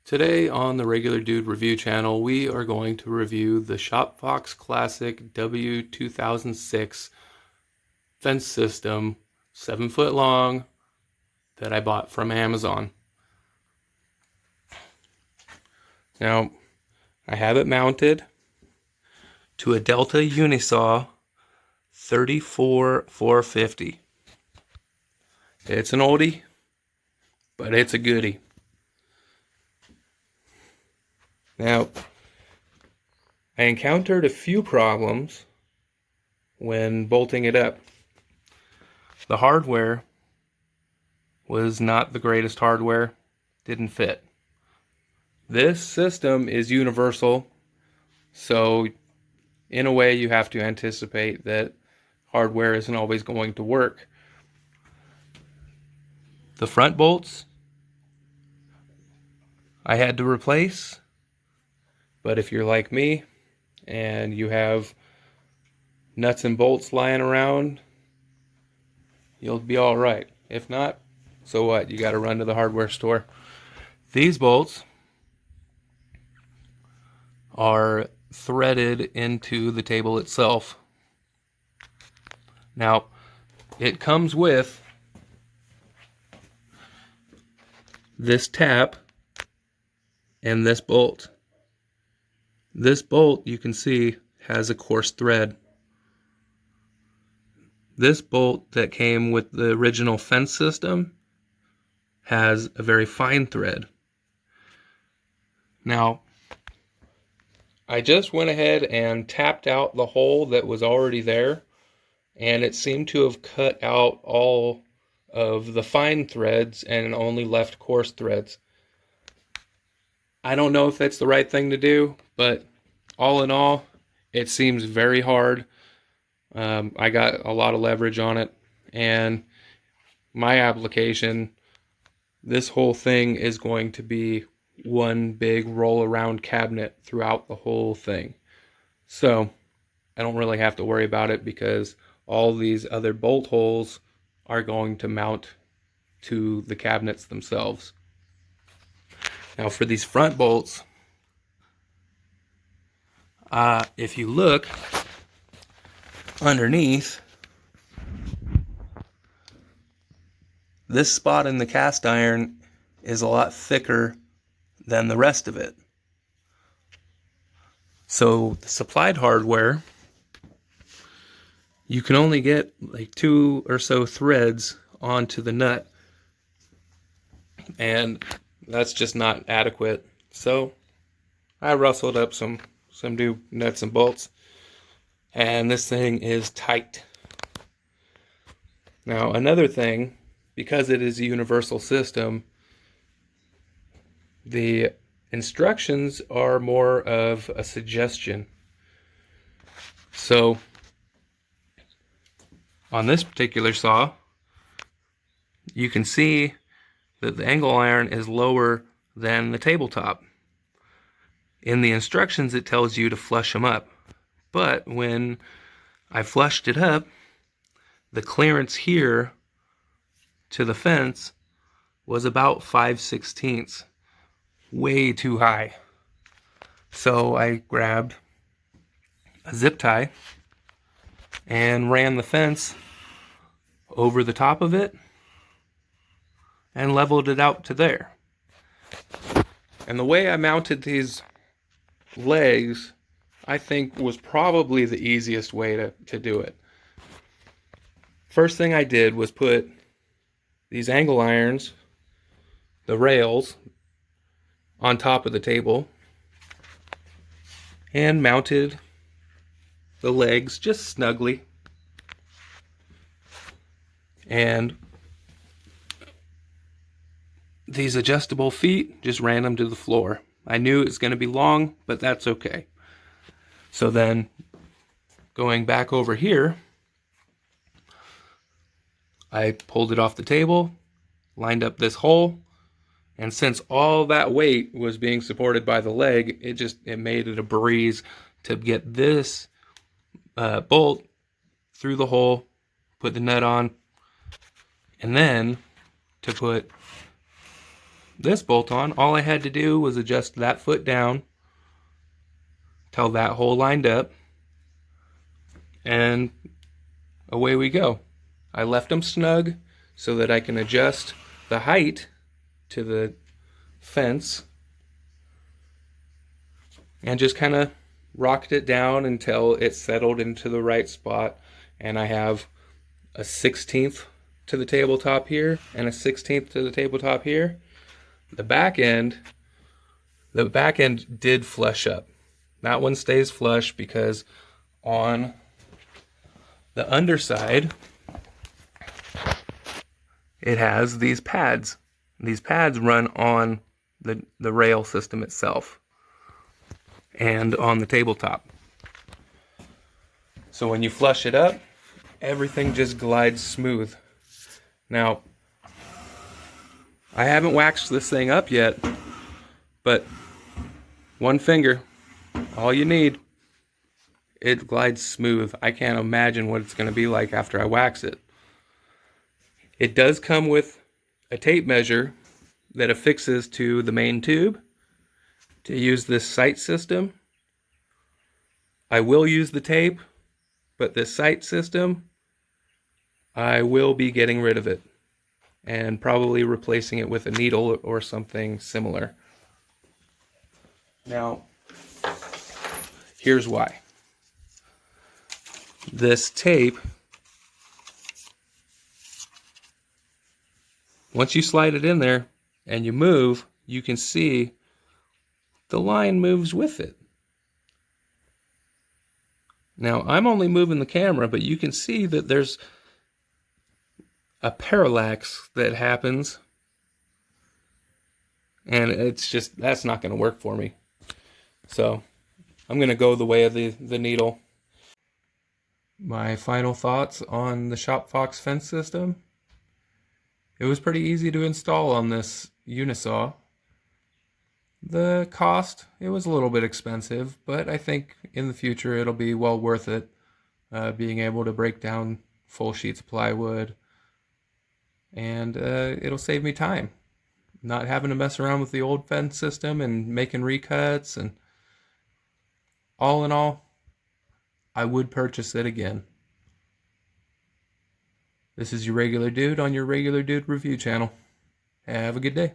Today on the Regular Dude Review channel, we are going to review the ShopFox Classic W2006 fence system, 7-foot long, that I bought from Amazon. Now, I have it mounted to a Delta Unisaw 34450. It's an oldie, but it's a goodie. Now, I encountered a few problems when bolting it up. The hardware was not the greatest hardware, didn't fit. This system is universal, so in a way you have to anticipate that hardware isn't always going to work. The front bolts I had to replace, but if you're like me and you have nuts and bolts lying around, you'll be all right. If not, so what? You got to run to the hardware store. These bolts are threaded into the table itself. Now, it comes with this tab and this bolt. This bolt, you can see, has a coarse thread. This bolt that came with the original fence system has a very fine thread. Now, I just went ahead and tapped out the hole that was already there, and it seemed to have cut out all of the fine threads and only left coarse threads. I don't know if that's the right thing to do, but all in all, it seems very hard. I got a lot of leverage on it, and my application, this whole thing is going to be one big roll around cabinet throughout the whole thing. So I don't really have to worry about it because all these other bolt holes are going to mount to the cabinets themselves. Now for these front bolts, if you look underneath, this spot in the cast iron is a lot thicker than the rest of it. So the supplied hardware, you can only get like 2 or so threads onto the nut, and that's just not adequate. So I rustled up some new nuts and bolts, and this thing is tight. Now another thing, because it is a universal system, the instructions are more of a suggestion. So on this particular saw, you can see that the angle iron is lower than the tabletop. In the instructions it tells you to flush them up, but when I flushed it up, the clearance here to the fence was about 5/16, way too high. So I grabbed a zip tie and ran the fence over the top of it and leveled it out to there. And the way I mounted these legs, I think, was probably the easiest way to do it. First thing I did was put these angle irons, the rails, on top of the table and mounted the legs just snugly. And these adjustable feet, just ran them to the floor. I knew it was going to be long, but that's okay. So then, going back over here, I pulled it off the table, lined up this hole, and since all that weight was being supported by the leg, it made it a breeze to get this bolt through the hole, put the nut on, and then to put this bolt-on, all I had to do was adjust that foot down till that hole lined up, and away we go. I left them snug so that I can adjust the height to the fence, and just kind of rocked it down until it settled into the right spot. And I have a 1/16 to the tabletop here and a 1/16 to the tabletop here. The back end did flush up. That one stays flush because on the underside it has these pads. These pads run on the rail system itself and on the tabletop. So when you flush it up, everything just glides smooth. Now, I haven't waxed this thing up yet, but one finger, all you need. It glides smooth. I can't imagine what it's going to be like after I wax it. It does come with a tape measure that affixes to the main tube to use this sight system. I will use the tape, but this sight system, I will be getting rid of it and probably replacing it with a needle or something similar. Now, here's why. This tape, once you slide it in there and you move, you can see the line moves with it. Now, I'm only moving the camera, but you can see that there's a parallax that happens, and it's just, that's not going to work for me. So I'm going to go the way of the needle. My final thoughts on the ShopFox fence system. It was pretty easy to install on this Unisaw. The cost, it was a little bit expensive, but I think in the future it'll be well worth it, being able to break down full sheets of plywood, and it'll save me time, not having to mess around with the old fence system and making recuts. And all in all, I would purchase it again. This is your Regular Dude on your Regular Dude review channel. Have a good day.